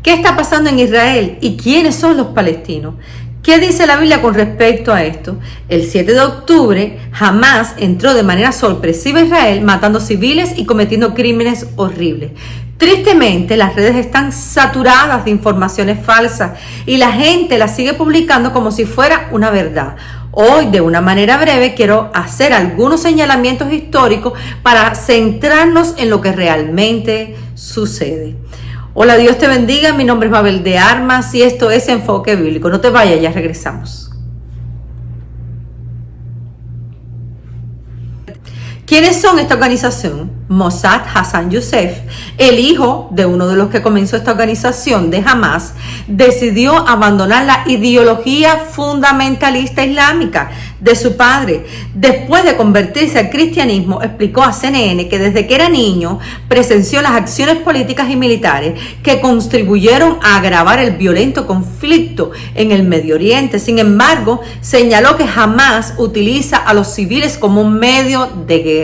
¿Qué está pasando en Israel y quiénes son los palestinos? ¿Qué dice la Biblia con respecto a esto? El 7 de octubre, Hamás entró de manera sorpresiva a Israel, matando civiles y cometiendo crímenes horribles. Tristemente, las redes están saturadas de informaciones falsas y la gente las sigue publicando como si fuera una verdad. Hoy, de una manera breve, quiero hacer algunos señalamientos históricos para centrarnos en lo que realmente sucede. Hola, Dios te bendiga, mi nombre es Mabel de Armas y esto es Enfoque Bíblico. No te vayas, ya regresamos. ¿Quiénes son esta organización? Mossad Hassan Youssef, el hijo de uno de los que comenzó esta organización de Hamás, decidió abandonar la ideología fundamentalista islámica de su padre. Después de convertirse al cristianismo, explicó a CNN que desde que era niño presenció las acciones políticas y militares que contribuyeron a agravar el violento conflicto en el Medio Oriente. Sin embargo, señaló que Hamás utiliza a los civiles como un medio de guerra.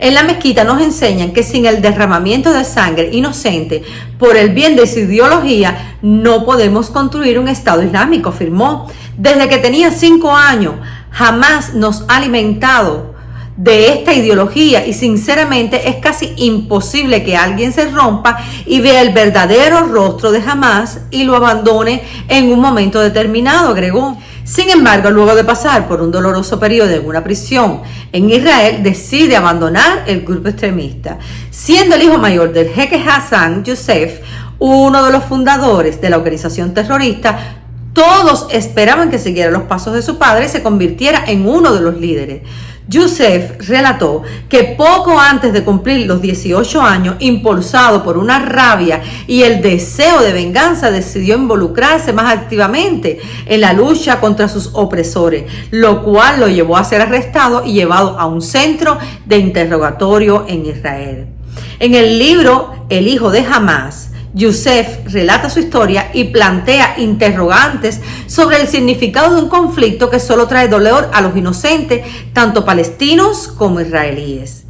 En la mezquita nos enseñan que sin el derramamiento de sangre inocente por el bien de su ideología no podemos construir un Estado islámico, afirmó. Desde que tenía 5 años, Hamás nos ha alimentado de esta ideología y sinceramente es casi imposible que alguien se rompa y vea el verdadero rostro de Hamás y lo abandone en un momento determinado, agregó. Sin embargo, luego de pasar por un doloroso periodo en una prisión en Israel, decide abandonar el grupo extremista. Siendo el hijo mayor del jeque Hassan Youssef, uno de los fundadores de la organización terrorista, todos esperaban que siguiera los pasos de su padre y se convirtiera en uno de los líderes. Youssef relató que poco antes de cumplir los 18 años, impulsado por una rabia y el deseo de venganza, decidió involucrarse más activamente en la lucha contra sus opresores, lo cual lo llevó a ser arrestado y llevado a un centro de interrogatorio en Israel. En el libro El hijo de Hamás, Youssef relata su historia y plantea interrogantes sobre el significado de un conflicto que solo trae dolor a los inocentes, tanto palestinos como israelíes.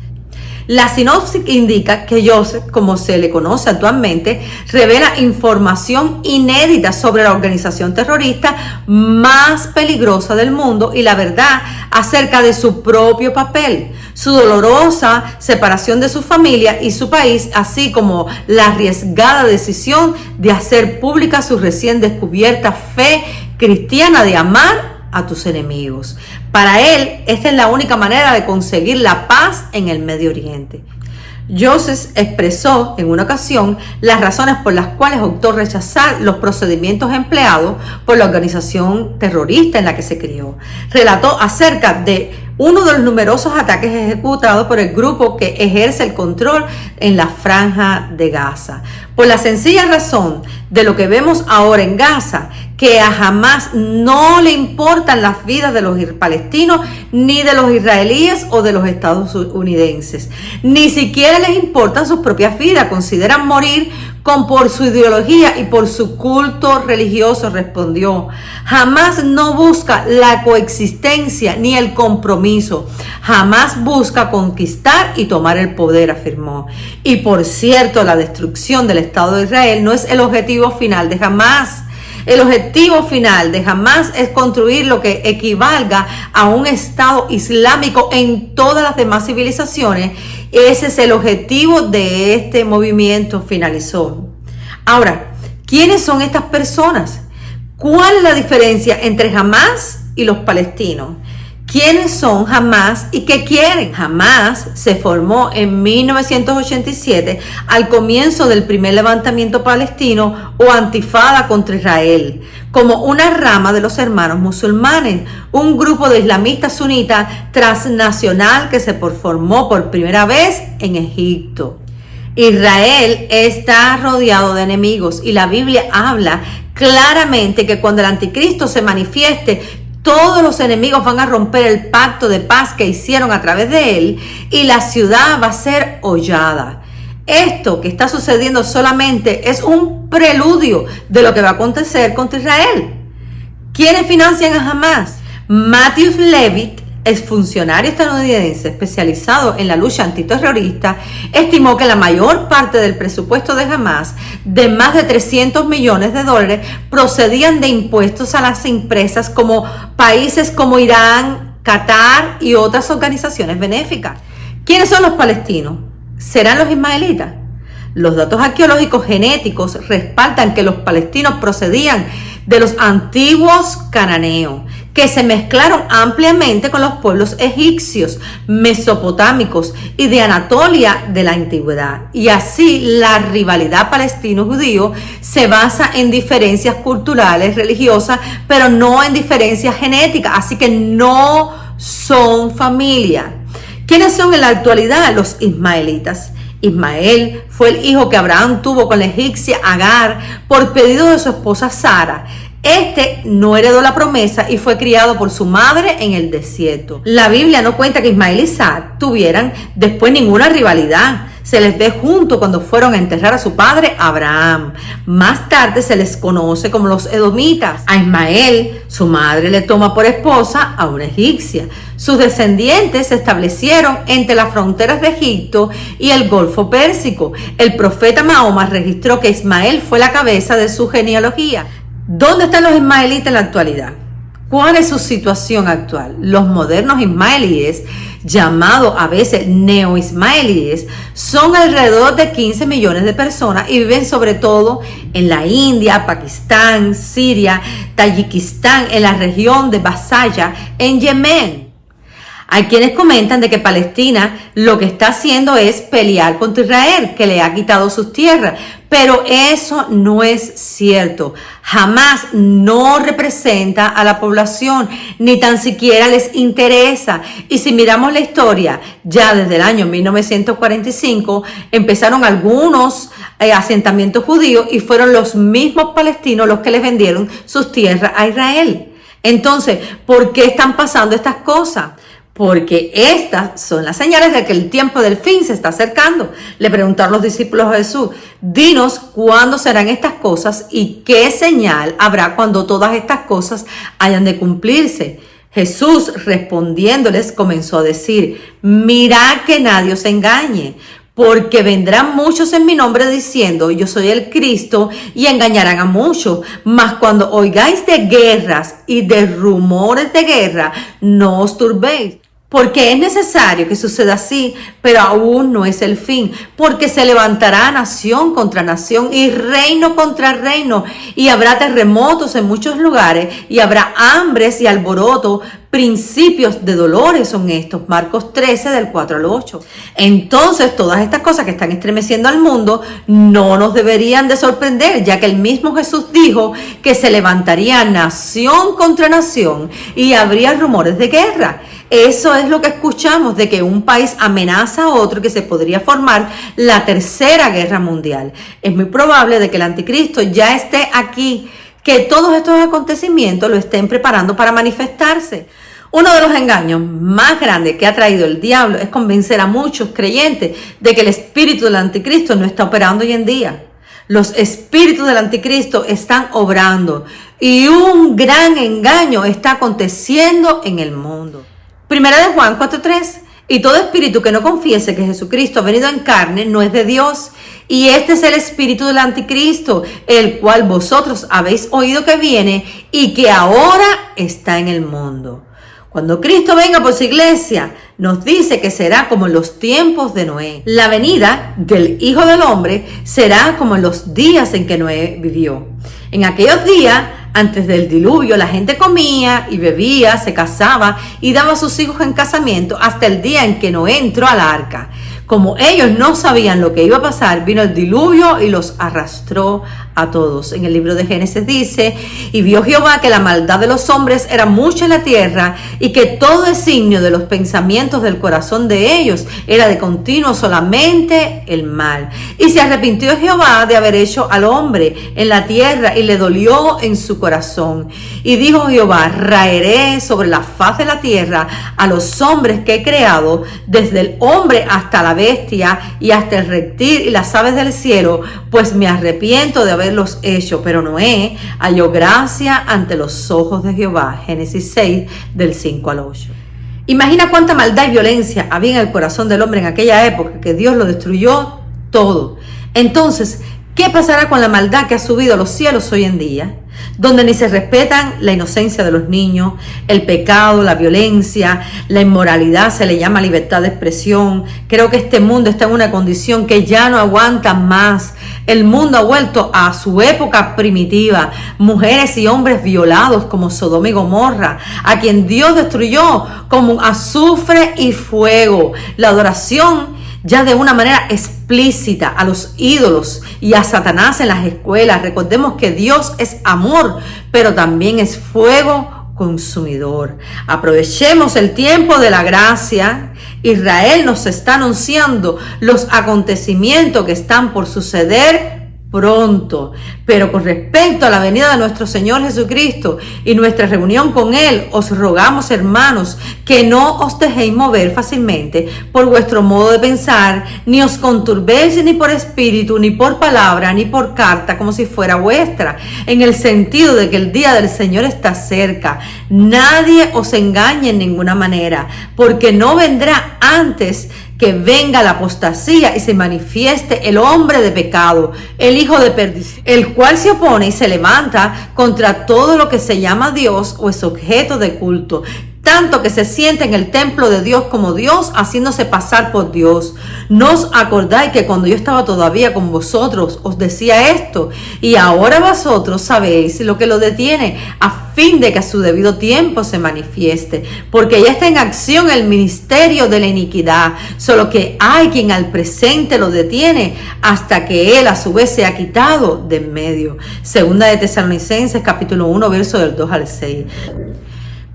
La sinopsis indica que Youssef, como se le conoce actualmente, revela información inédita sobre la organización terrorista más peligrosa del mundo y la verdad acerca de su propio papel, su dolorosa separación de su familia y su país, así como la arriesgada decisión de hacer pública su recién descubierta fe cristiana de amar a tus enemigos. Para él, esta es la única manera de conseguir la paz en el Medio Oriente. Youssef expresó en una ocasión las razones por las cuales optó rechazar los procedimientos empleados por la organización terrorista en la que se crió. Relató acerca de uno de los numerosos ataques ejecutados por el grupo que ejerce el control en la franja de Gaza. Por la sencilla razón de lo que vemos ahora en Gaza, que a Hamás no le importan las vidas de los palestinos, ni de los israelíes o de los estadounidenses. Ni siquiera les importan sus propias vidas, consideran morir por su ideología y por su culto religioso, respondió. Hamás no busca la coexistencia ni el compromiso. Hamás busca conquistar y tomar el poder, afirmó. Y por cierto, la destrucción del Estado de Israel no es el objetivo final de Hamás. El objetivo final de Hamás es construir lo que equivalga a un Estado islámico en todas las demás civilizaciones. Ese es el objetivo de este movimiento, finalizó. Ahora, ¿quiénes son estas personas? ¿Cuál es la diferencia entre Hamás y los palestinos? ¿Quiénes son Hamás y qué quieren? Hamás se formó en 1987 al comienzo del primer levantamiento palestino o antifada contra Israel, como una rama de los hermanos musulmanes, un grupo de islamistas sunitas transnacional que se formó por primera vez en Egipto. Israel está rodeado de enemigos y la Biblia habla claramente que cuando el anticristo se manifieste, todos los enemigos van a romper el pacto de paz que hicieron a través de él y la ciudad va a ser hollada. Esto que está sucediendo solamente es un preludio de lo que va a acontecer contra Israel. ¿Quiénes financian a Hamás? Matthew Levitt exfuncionario estadounidense especializado en la lucha antiterrorista, estimó que la mayor parte del presupuesto de Hamas, de más de 300 millones de dólares, procedían de impuestos a las empresas como países como Irán, Qatar y otras organizaciones benéficas. ¿Quiénes son los palestinos? ¿Serán los ismaelitas? Los datos arqueológicos genéticos respaldan que los palestinos procedían de los antiguos cananeos, que se mezclaron ampliamente con los pueblos egipcios, mesopotámicos y de Anatolia de la antigüedad. Y así la rivalidad palestino-judío se basa en diferencias culturales, religiosas, pero no en diferencias genéticas, así que no son familia. ¿Quiénes son en la actualidad los ismaelitas? Ismael fue el hijo que Abraham tuvo con la egipcia Agar por pedido de su esposa Sara. Este no heredó la promesa y fue criado por su madre en el desierto. La Biblia no cuenta que Ismael y Isaac tuvieran después ninguna rivalidad. Se les ve juntos cuando fueron a enterrar a su padre Abraham. Más tarde se les conoce como los edomitas. A Ismael, su madre le toma por esposa a una egipcia. Sus descendientes se establecieron entre las fronteras de Egipto y el Golfo Pérsico. El profeta Mahoma registró que Ismael fue la cabeza de su genealogía. ¿Dónde están los ismaelitas en la actualidad? ¿Cuál es su situación actual? Los modernos ismaelíes, llamados a veces neo-ismaelíes, son alrededor de 15 millones de personas y viven sobre todo en la India, Pakistán, Siria, Tayikistán, en la región de Basaya, en Yemen. Hay quienes comentan de que Palestina lo que está haciendo es pelear contra Israel, que le ha quitado sus tierras, pero eso no es cierto. Jamás no representa a la población, ni tan siquiera les interesa. Y si miramos la historia, ya desde el año 1945 empezaron algunos asentamientos judíos y fueron los mismos palestinos los que les vendieron sus tierras a Israel. Entonces, ¿por qué están pasando estas cosas? Porque estas son las señales de que el tiempo del fin se está acercando. Le preguntaron los discípulos a Jesús: dinos cuándo serán estas cosas y qué señal habrá cuando todas estas cosas hayan de cumplirse. Jesús, respondiéndoles, comenzó a decir: mirad que nadie os engañe, porque vendrán muchos en mi nombre diciendo: yo soy el Cristo, y engañarán a muchos. Mas cuando oigáis de guerras y de rumores de guerra, no os turbéis. Porque es necesario que suceda así, pero aún no es el fin, porque se levantará nación contra nación y reino contra reino, y habrá terremotos en muchos lugares, y habrá hambres y alboroto. Principios de dolores son estos. Marcos 13, del 4 al 8. Entonces, todas estas cosas que están estremeciendo al mundo no nos deberían de sorprender, ya que el mismo Jesús dijo que se levantaría nación contra nación y habría rumores de guerra. Eso es lo que escuchamos, de que un país amenaza a otro, que se podría formar la tercera guerra mundial. Es muy probable de que el anticristo ya esté aquí, que todos estos acontecimientos lo estén preparando para manifestarse. Uno de los engaños más grandes que ha traído el diablo es convencer a muchos creyentes de que el espíritu del anticristo no está operando hoy en día. Los espíritus del anticristo están obrando y un gran engaño está aconteciendo en el mundo. Primera de Juan 4:3. Y todo espíritu que no confiese que Jesucristo ha venido en carne no es de Dios. Y este es el espíritu del anticristo, el cual vosotros habéis oído que viene y que ahora está en el mundo. Cuando Cristo venga por su iglesia, nos dice que será como en los tiempos de Noé. La venida del Hijo del Hombre será como en los días en que Noé vivió. En aquellos días, antes del diluvio, la gente comía y bebía, se casaba y daba a sus hijos en casamiento hasta el día en que Noé entró al arca. Como ellos no sabían lo que iba a pasar, vino el diluvio y los arrastró a todos. En el libro de Génesis dice: y vio Jehová que la maldad de los hombres era mucha en la tierra, y que todo designio de los pensamientos del corazón de ellos era de continuo solamente el mal. Y se arrepintió Jehová de haber hecho al hombre en la tierra, y le dolió en su corazón. Y dijo Jehová: raeré sobre la faz de la tierra a los hombres que he creado, desde el hombre hasta la bestia y hasta el reptil y las aves del cielo, pues me arrepiento de haberlos hecho. Pero Noé halló gracia ante los ojos de Jehová. Génesis 6, del 5 al 8. Imagina cuánta maldad y violencia había en el corazón del hombre en aquella época, que Dios lo destruyó todo. Entonces, ¿qué pasará con la maldad que ha subido a los cielos hoy en día? Donde ni se respetan la inocencia de los niños, el pecado, la violencia, la inmoralidad, se le llama libertad de expresión. Creo que este mundo está en una condición que ya no aguanta más. El mundo ha vuelto a su época primitiva. Mujeres y hombres violados como Sodoma y Gomorra, a quien Dios destruyó como azufre y fuego. La adoración ya de una manera explícita a los ídolos y a Satanás en las escuelas. Recordemos que Dios es amor, pero también es fuego consumidor. Aprovechemos el tiempo de la gracia. Israel nos está anunciando los acontecimientos que están por suceder pronto, pero con respecto a la venida de nuestro Señor Jesucristo y nuestra reunión con Él, os rogamos, hermanos, que no os dejéis mover fácilmente por vuestro modo de pensar, ni os conturbéis ni por espíritu, ni por palabra, ni por carta, como si fuera vuestra, en el sentido de que el día del Señor está cerca. Nadie os engañe en ninguna manera, porque no vendrá antes que venga la apostasía y se manifieste el hombre de pecado, el hijo de perdición, el cual se opone y se levanta contra todo lo que se llama Dios o es objeto de culto, tanto que se siente en el templo de Dios como Dios, haciéndose pasar por Dios. ¿No os acordáis que cuando yo estaba todavía con vosotros os decía esto? Y ahora vosotros sabéis lo que lo detiene, a fin de que a su debido tiempo se manifieste, porque ya está en acción el ministerio de la iniquidad, solo que hay quien al presente lo detiene hasta que él a su vez se ha quitado de en medio. Segunda de Tesalonicenses capítulo 1 verso del 2 al 6.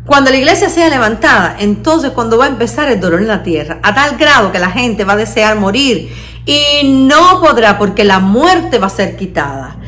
Cuando la iglesia sea levantada, entonces cuando va a empezar el dolor en la tierra, a tal grado que la gente va a desear morir y no podrá, porque la muerte va a ser quitada.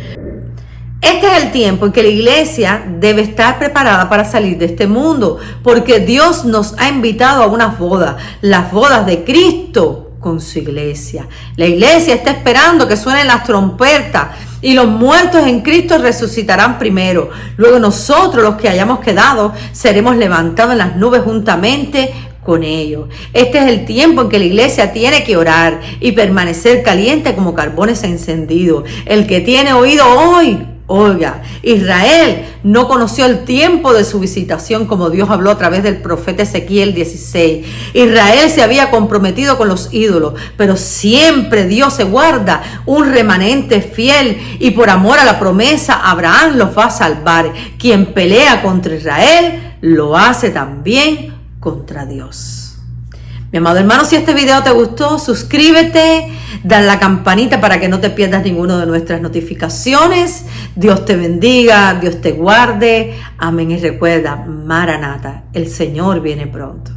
Este es el tiempo en que la iglesia debe estar preparada para salir de este mundo, porque Dios nos ha invitado a unas bodas, las bodas de Cristo con su iglesia. La iglesia está esperando que suenen las trompetas y los muertos en Cristo resucitarán primero. Luego nosotros, los que hayamos quedado, seremos levantados en las nubes juntamente con ellos. Este es el tiempo en que la iglesia tiene que orar y permanecer caliente como carbones encendidos. El que tiene oído hoy, oiga. Israel no conoció el tiempo de su visitación, como Dios habló a través del profeta Ezequiel 16. Israel se había comprometido con los ídolos, pero siempre Dios se guarda un remanente fiel, y por amor a la promesa Abraham los va a salvar. Quien pelea contra Israel lo hace también contra Dios. Mi amado hermano, si este video te gustó, suscríbete, dale la campanita para que no te pierdas ninguna de nuestras notificaciones. Dios te bendiga, Dios te guarde. Amén. Y recuerda, Maranata, el Señor viene pronto.